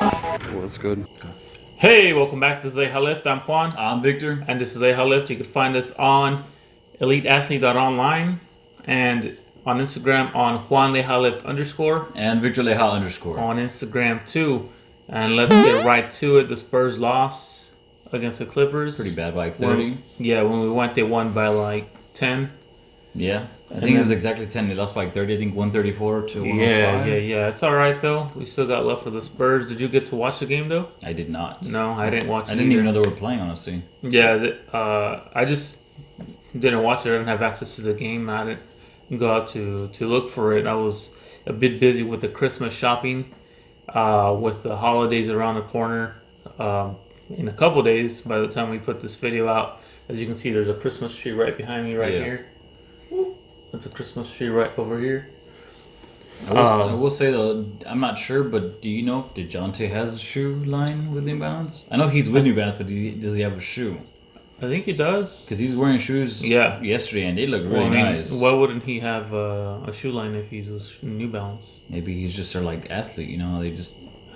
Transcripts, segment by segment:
Well, that's good. Hey, welcome back to LeijaLift. I'm Juan, I'm Victor. and this is LeijaLift. You can find us on eliteathlete.online and on Instagram on Juan LeijaLift _ And Victor Leja _ on Instagram too. And let's get right to it. The Spurs lost against the Clippers. Pretty bad, by like 30. When we went, they won by like 10. Yeah. I think it was exactly 10. They lost by like 30. I think 134 to 105. Yeah. It's all right, though. We still got love for the Spurs. Did you get to watch the game, though? I did not. No, I didn't watch it. I didn't even know they were playing, honestly. Yeah, I just didn't watch it. I didn't have access to the game. I didn't go out to look for it. I was a bit busy with the Christmas shopping, with the holidays around the corner. In a couple days, by the time we put this video out, as you can see, there's a Christmas tree right behind me here. That's a Christmas tree right over here. I will say, though, I'm not sure, but do you know if DeJounte has a shoe line with New Balance? I know he's with New Balance, but does he have a shoe? I think he does. Because he's wearing shoes yesterday, and they look really nice. Why wouldn't he have a shoe line if he's with New Balance? Maybe he's just their athlete, you know? They just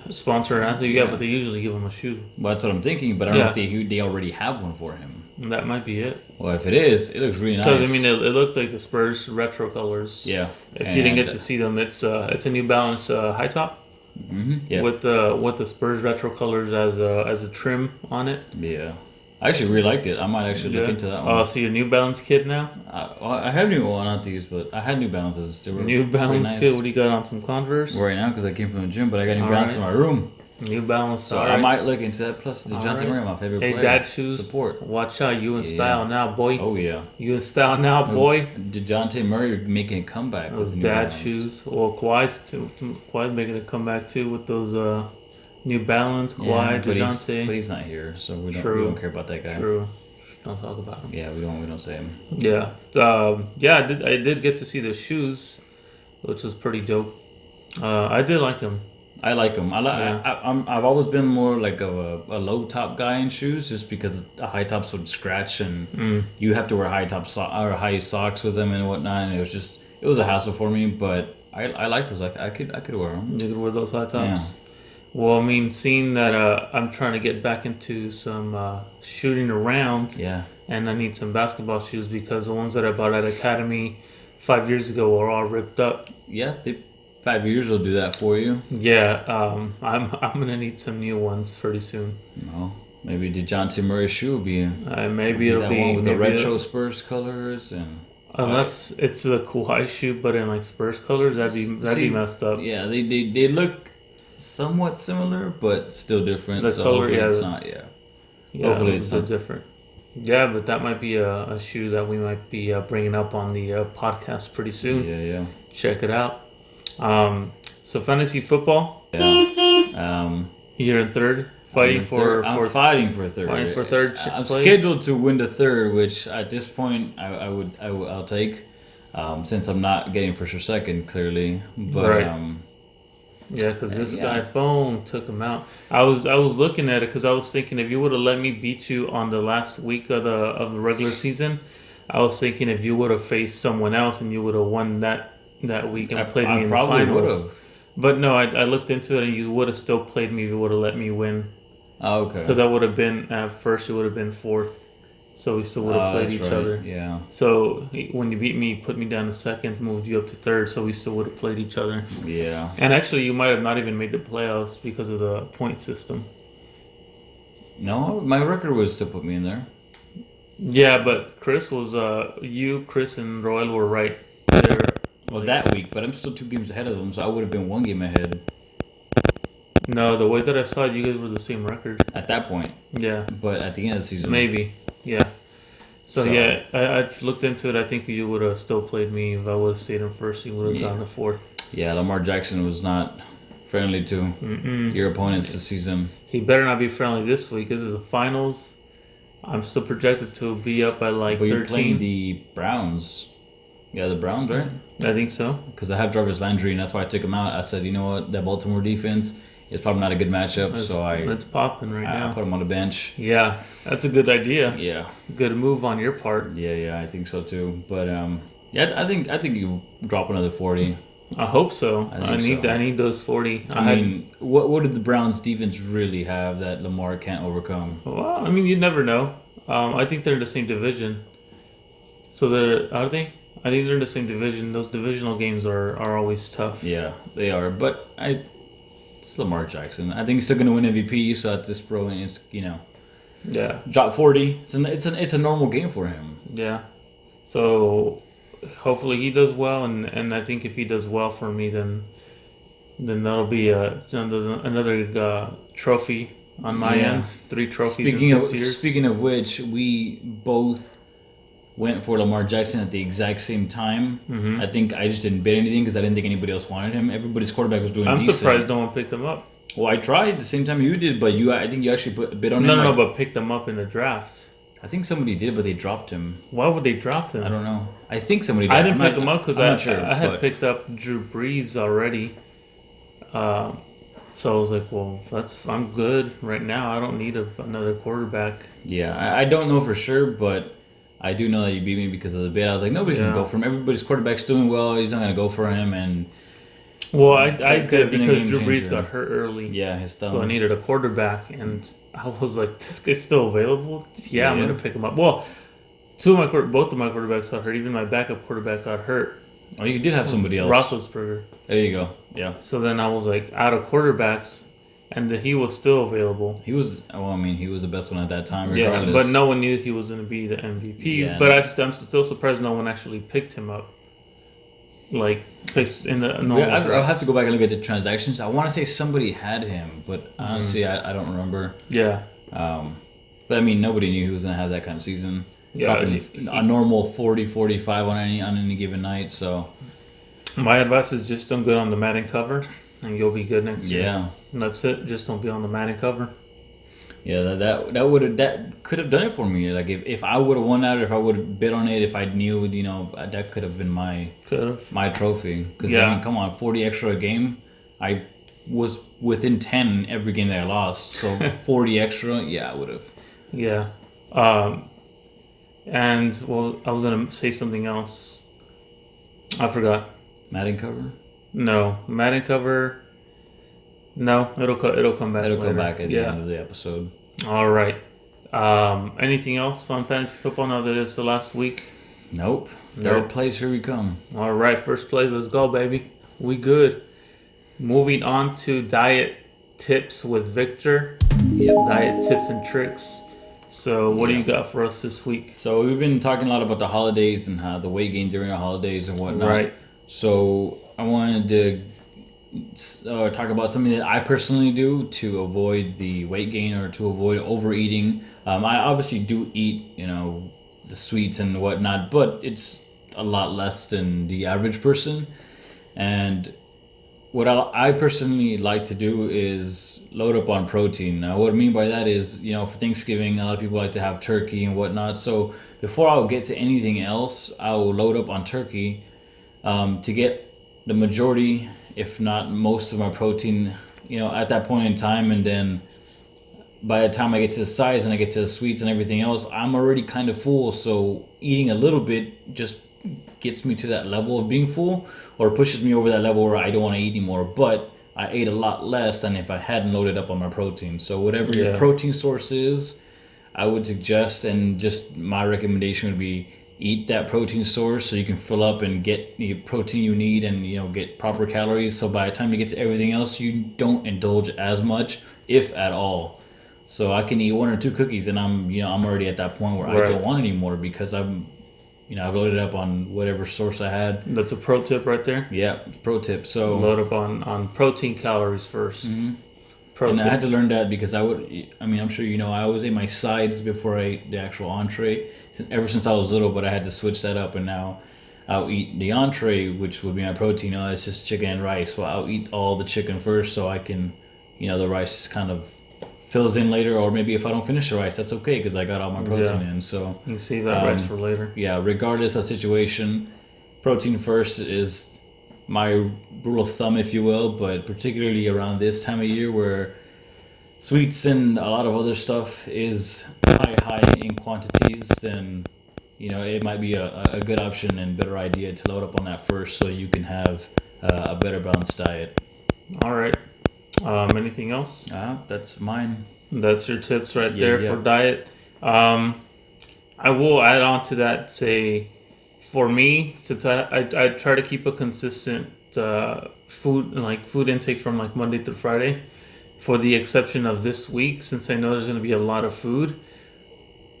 sponsor an athlete, but they usually give him a shoe. Well, that's what I'm thinking, but I don't know if they already have one for him. That might be it. Well, if it is, it looks really nice. Because, I mean, it looked like the Spurs retro colors. Yeah. If you didn't get to see them, it's a New Balance high top. Mm-hmm. Yeah. With the Spurs retro colors as a trim on it. Yeah. I actually really liked it. I might actually look into that one. Oh, so you're a New Balance kid now? I have not these, but I had New Balances. They were New Balance nice. kid? What do you got on, some Converse? Right now, because I came from the gym, but I got New Balance in my room. New Balance. So I might look into that. Plus, the DeJounte Murray, my favorite player. Hey, dad shoes. Support. Watch out. You in style now, boy. Oh, yeah. You in style now, boy. DeJounte Murray making a comeback. Those dad shoes. Well, Kawhi's making a comeback, too, with those New Balance. Kawhi, DeJounte. But he's not here, so we don't care about that guy. True. Don't talk about him. Yeah, we don't say him. Yeah. I did get to see the shoes, which was pretty dope. I did like them. I like them. I've always been more like a low top guy in shoes, just because the high tops would scratch and you have to wear high socks with them and whatnot, and it was a hassle for me. But I like those. I could wear them. You could wear those high tops. Yeah. Well, I mean, seeing that I'm trying to get back into some shooting around, and I need some basketball shoes because the ones that I bought at Academy 5 years ago are all ripped up. Yeah, 5 years will do that for you. Yeah, I'm gonna need some new ones pretty soon. No, maybe DeJounte Murray shoe will be. Maybe it'll be one with the retro Spurs colors and. Unless it's the Kawhi shoe, but in like Spurs colors, that'd be messed up. Yeah, they look somewhat similar, but still different. The color, it's not. Yeah, hopefully it's not different. Yeah, but that might be a shoe that we might be bringing up on the podcast pretty soon. Yeah. Check it out. So fantasy football. Yeah. You're in third, fighting for third. Fighting for third. I'm scheduled to win the third, which at this point I'll take, since I'm not getting first or second clearly. But right. Yeah, because this guy, boom, took him out. I was looking at it because I was thinking if you would have let me beat you on the last week of the regular season, I was thinking if you would have faced someone else and you would have won that week and played me in the finals. Would've. But no, I looked into it and you would have still played me if you would have let me win. Oh, okay. Because I would have been at first, you would have been fourth. So we still would have played each other. Yeah. So when you beat me, you put me down to second, moved you up to third, so we still would have played each other. Yeah. And actually, you might have not even made the playoffs because of the point system. No, my record would still put me in there. Yeah, but Chris was Chris and Royal were right there. Well, that week, but I'm still 2 games ahead of them, so I would have been 1 game ahead. No, the way that I saw it, you guys were the same record. At that point. Yeah. But at the end of the season. Maybe. Yeah. So yeah, I looked into it. I think you would have still played me if I would have stayed in first. You would have gone to fourth. Yeah, Lamar Jackson was not friendly to your opponents this season. He better not be friendly this week. This is the finals. I'm still projected to be up by like 13. But you're playing the Browns. Yeah, the Browns, right? I think so. Because I have Jarvis Landry, and that's why I took him out. I said, you know what, that Baltimore defense is probably not a good matchup, it's popping now. I put him on the bench. Yeah, that's a good idea. Yeah, good move on your part. Yeah, I think so too. But I think you drop another 40. I hope so. I think so. I need those 40. I mean, what did the Browns defense really have that Lamar can't overcome? Well, I mean, you never know. I think they're in the same division. So are they? I think they're in the same division. Those divisional games are always tough. Yeah, they are. But it's Lamar Jackson. I think he's still going to win MVP. So at this point, it's Yeah. drop 40. It's a normal game for him. Yeah. So hopefully he does well, and I think if he does well for me, then that'll be another trophy on my end. 3 trophies in 6 years. Speaking of which, we both went for Lamar Jackson at the exact same time. Mm-hmm. I think I just didn't bet anything because I didn't think anybody else wanted him. Everybody's quarterback was doing. I'm decent. surprised no one picked him up. Well, I tried the same time you did, but I think you actually put a bid on him. No, but picked him up in the draft. I think somebody did, but they dropped him. Why would they drop him? I don't know. I think somebody did. I didn't pick him up because I had but picked up Drew Brees already. So I was like, well, I'm good right now. I don't need another quarterback. Yeah, I don't know for sure, but I do know that you beat me because of the bid. I was like, nobody's going to go for him. Everybody's quarterback's doing well. He's not going to go for him. And well, I did because Drew Brees got hurt early. Yeah, his thumb. So I needed a quarterback, and I was like, this guy's still available? Yeah, I'm going to pick him up. Well, both of my quarterbacks got hurt. Even my backup quarterback got hurt. Oh, you did have somebody else. Roethlisberger. There you go. Yeah. So then I was like out of quarterbacks, and he was still available. He was the best one at that time, regardless. Yeah, but no one knew he was going to be the MVP. Yeah, but I'm still surprised no one actually picked him up. Like, picked in the normal I'll have to go back and look at the transactions. I want to say somebody had him, but honestly, I don't remember. Yeah. But I mean, nobody knew he was going to have that kind of season. Yeah, dropping a normal 40, 45 on any given night. So my advice is just don't go on the Madden cover, and you'll be good next year. Yeah, and that's it. Just don't be on the Madden cover. Yeah, that could have done it for me. Like if I would have won that, or if I would have bid on it, if I knew, that could have been my trophy. Because I mean, come on, 40 extra a game. I was within 10 every game that I lost. So 40 extra, yeah, I would have. Yeah. And, well, I was going to say something else. I forgot. Madden cover? No. Madden cover... No, it'll come back. It'll come back at the end of the episode. All right. Anything else on fantasy football now that it's the last week? Nope. Third place, here we come. All right, first place. Let's go, baby. We good. Moving on to diet tips with Victor. Yep. Diet tips and tricks. So what do you got for us this week? So we've been talking a lot about the holidays and how the weight gain during the holidays and whatnot. Right. So I wanted to talk about something that I personally do to avoid the weight gain or to avoid overeating. I obviously do eat, the sweets and whatnot, but it's a lot less than the average person. And what I personally like to do is load up on protein. Now, what I mean by that is, for Thanksgiving, a lot of people like to have turkey and whatnot. So before I'll get to anything else, I will load up on turkey to get the majority, if not most of my protein, at that point in time. And then by the time I get to the sides and I get to the sweets and everything else, I'm already kind of full. So eating a little bit just gets me to that level of being full, or pushes me over that level where I don't want to eat anymore. But I ate a lot less than if I hadn't loaded up on my protein. So whatever your protein source is, I would suggest, and just my recommendation would be, eat that protein source so you can fill up and get the protein you need and get proper calories. So by the time you get to everything else, you don't indulge as much, if at all. So I can eat 1 or 2 cookies and I'm already at that point where I don't want any more because I've loaded up on whatever source I had. That's a pro tip right there. Yeah, pro tip. So load up on protein calories first. Mm-hmm. And I had to learn that because I'm sure I always ate my sides before I ate the actual entree ever since I was little, but I had to switch that up, and now I'll eat the entree, which would be my protein. It's just chicken and rice. Well, I'll eat all the chicken first so I can, the rice just kind of fills in later, or maybe if I don't finish the rice, that's okay because I got all my protein in. So you can save that rice for later. Yeah, regardless of the situation, protein first is my rule of thumb, if you will, but particularly around this time of year where sweets and a lot of other stuff is high in quantities, then it might be a good option and better idea to load up on that first so you can have a better balanced diet. All right. Anything else? That's mine. That's your tips right Yeah, there yeah. for diet. I will add on to that. Say, for me, since I try to keep a consistent food intake from like Monday through Friday, for the exception of this week, since I know there's going to be a lot of food.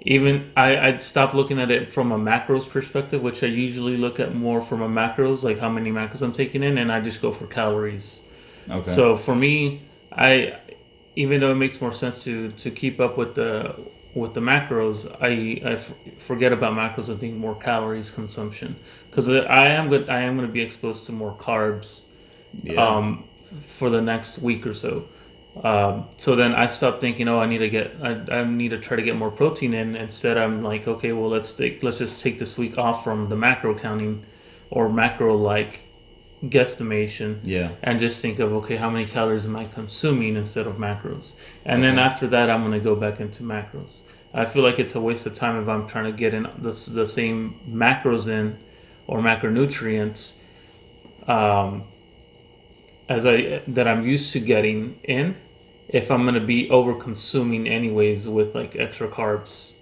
Even I'd stop looking at it from a macros perspective, which I usually look at more from a macros, like how many macros I'm taking in, and I just go for calories. Okay. So for me, I even though it makes more sense to keep up with the macros, forget about macros and think more calories consumption because I am going to be exposed to more carbs Yeah. for the next week or so. So then I stopped thinking, oh, I need to try to get more protein in. Instead, I'm like, okay, well, let's just take this week off from the macro counting or macro like guesstimation, Yeah. and just think of, okay, how many calories am I consuming instead of macros, and then Okay. after that I'm going to go back into macros. I feel like it's a waste of time if I'm trying to get in the same macros in or macronutrients um, as I that I'm used to getting in if I'm going to be over consuming anyways with like extra carbs.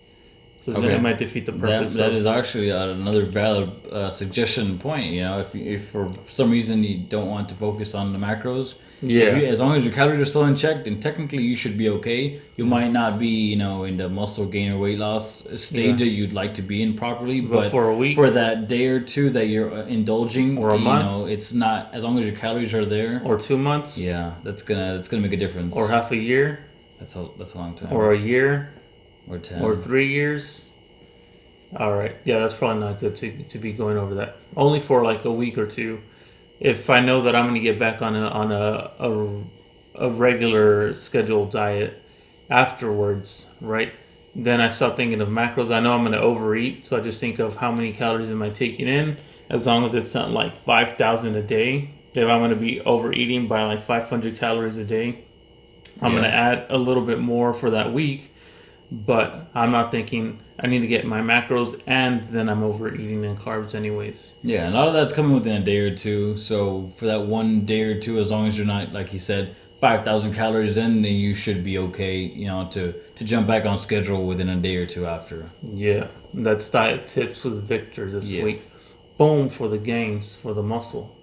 So then it Okay. might defeat the That purpose that of. is actually another valid suggestion point. You know, if for some reason you don't want to focus on the macros, if Yeah. you as long as your calories are still in check, then technically you should be okay. You might not be, in the muscle gain or weight loss stage Yeah. that you'd like to be in properly, But but for a week for that day or two that you're indulging, or a month it's not as long as your calories are there. or 2 months Yeah, that's gonna make a difference. or half a year That's a long time. or a year Or 10. or 3 years. All right, yeah, that's probably not good to be going over that. Only for like a week or two, if I know that I'm going to get back on a regular scheduled diet afterwards, right? Then I start thinking of macros. I know I'm going to overeat, so I just think of how many calories am I taking in. As long as it's not like 5,000 a day, if I'm going to be overeating by like 500 calories a day, I'm going to add a little bit more for that week, but I'm not thinking I need to get my macros and then I'm overeating in carbs anyways. Yeah, a lot of that's coming within a day or two. So for that one day or two, as long as you're not, like you said, 5,000 calories in, then you should be okay. To jump back on schedule within a day or two after. Yeah, that's diet tips with Victor this Yeah. week. Boom for the gains, for the muscle.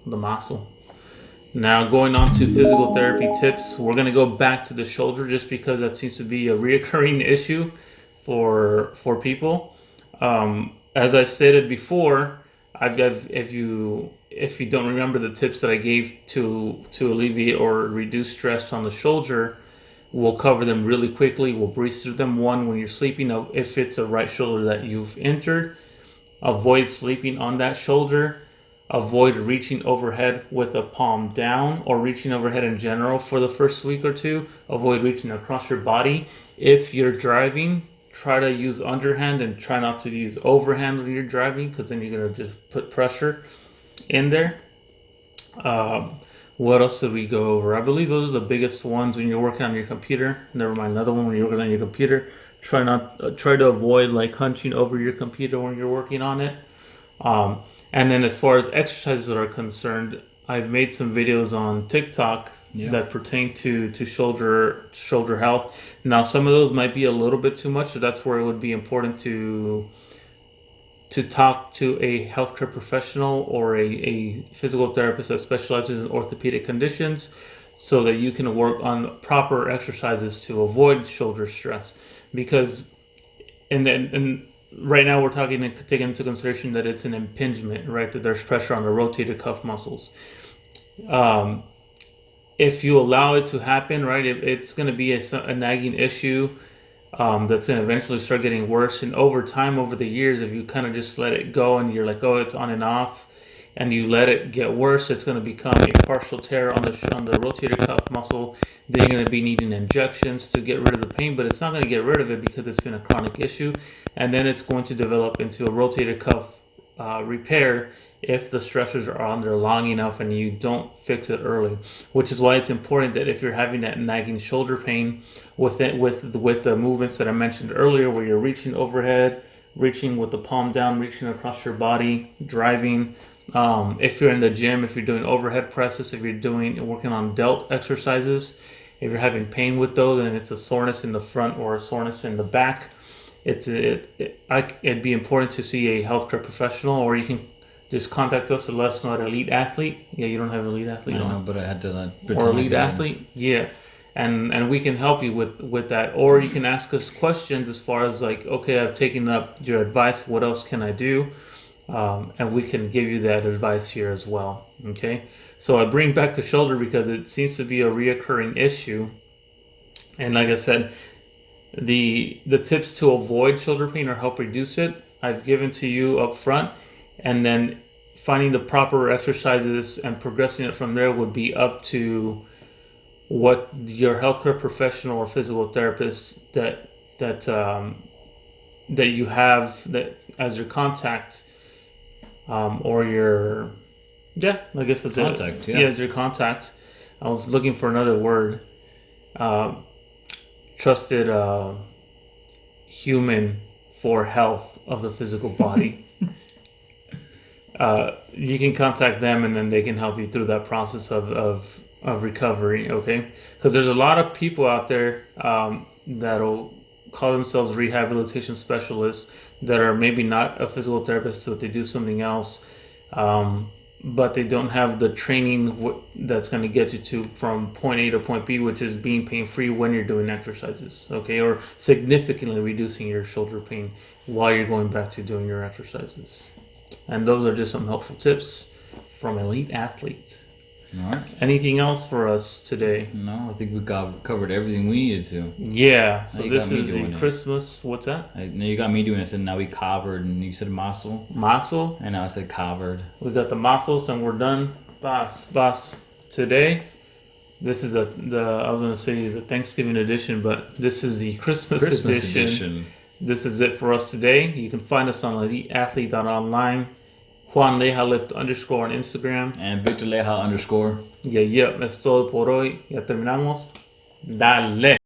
Now going on to physical therapy tips, we're gonna go back to the shoulder just because that seems to be a reoccurring issue for people. As I stated before, if you don't remember the tips that I gave to alleviate or reduce stress on the shoulder, we'll cover them really quickly. We'll breeze through them. One, when you're sleeping, if it's a right shoulder that you've injured, avoid sleeping on that shoulder. Avoid reaching overhead with a palm down or reaching overhead in general for the first week or two. Avoid reaching across your body. If you're driving, try to use underhand and try not to use overhand when you're driving because then you're going to just put pressure in there. What else did we go over? I believe those are the biggest ones when you're working on your computer. Never mind, another one when you're working on your computer. Try to avoid like hunching over your computer when you're working on it. And then as far as exercises are concerned, I've made some videos on TikTok that pertain to shoulder health. Now some of those might be a little bit too much, so that's where it would be important to talk to a healthcare professional or a physical therapist that specializes in orthopedic conditions so that you can work on proper exercises to avoid shoulder stress. Because and right now we're taking into consideration that it's an impingement, right? That there's pressure on the rotator cuff muscles. If you allow it to happen, right, it's going to be a nagging issue that's going to eventually start getting worse. And over time, over the years, if you kind of just let it go and you're like, oh, it's on and off, and you let it get worse, it's going to become a partial tear on the rotator cuff muscle. Then you're going to be needing injections to get rid of the pain, but it's not going to get rid of it because it's been a chronic issue. And then it's going to develop into a rotator cuff repair if the stressors are on there long enough and you don't fix it early. Which is why it's important that if you're having that nagging shoulder pain with the movements that I mentioned earlier, where you're reaching overhead, reaching with the palm down, reaching across your body, driving, If you're in the gym, if you're doing overhead presses, if you're working on delt exercises, if you're having pain with those and it's a soreness in the front or a soreness in the back, it'd be important to see a healthcare professional, or you can just contact us and let us know at Elite Athlete. Yeah, you don't have Elite Athlete. I don't know, but I had to or Elite Athlete. Yeah, and we can help you with that, or you can ask us questions as far as like, okay, I've taken up your advice. What else can I do? And we can give you that advice here as well. Okay, so I bring back the shoulder because it seems to be a reoccurring issue, and like I said, the tips to avoid shoulder pain or help reduce it I've given to you up front, and then finding the proper exercises and progressing it from there would be up to what your healthcare professional or physical therapist that you have that as your contact, or your I guess it's contact. As your contact. I was looking for another word. Trusted human for health of the physical body. You can contact them, and then they can help you through that process of recovery. Okay, because there's a lot of people out there that'll call themselves rehabilitation specialists that are maybe not a physical therapist, but they do something else, but they don't have the training that's going to get you to from point A to point B, which is being pain free when you're doing exercises, okay, or significantly reducing your shoulder pain while you're going back to doing your exercises. And those are just some helpful tips from Elite Athlete. All right. Anything else for us today? No, I think we covered everything we needed to. Yeah. So this is the Christmas. What's that? No, you got me doing it. I said now we covered, and you said muscle. Muscle. And now I said covered. We got the muscles, and we're done. Boss. Today, this is I was gonna say the Thanksgiving edition, but this is the Christmas edition. This is it for us today. You can find us on eliteathlete.online. Juan LeijaLift _ on Instagram. And Victor Leija _. Es todo por hoy. Ya terminamos. Dale.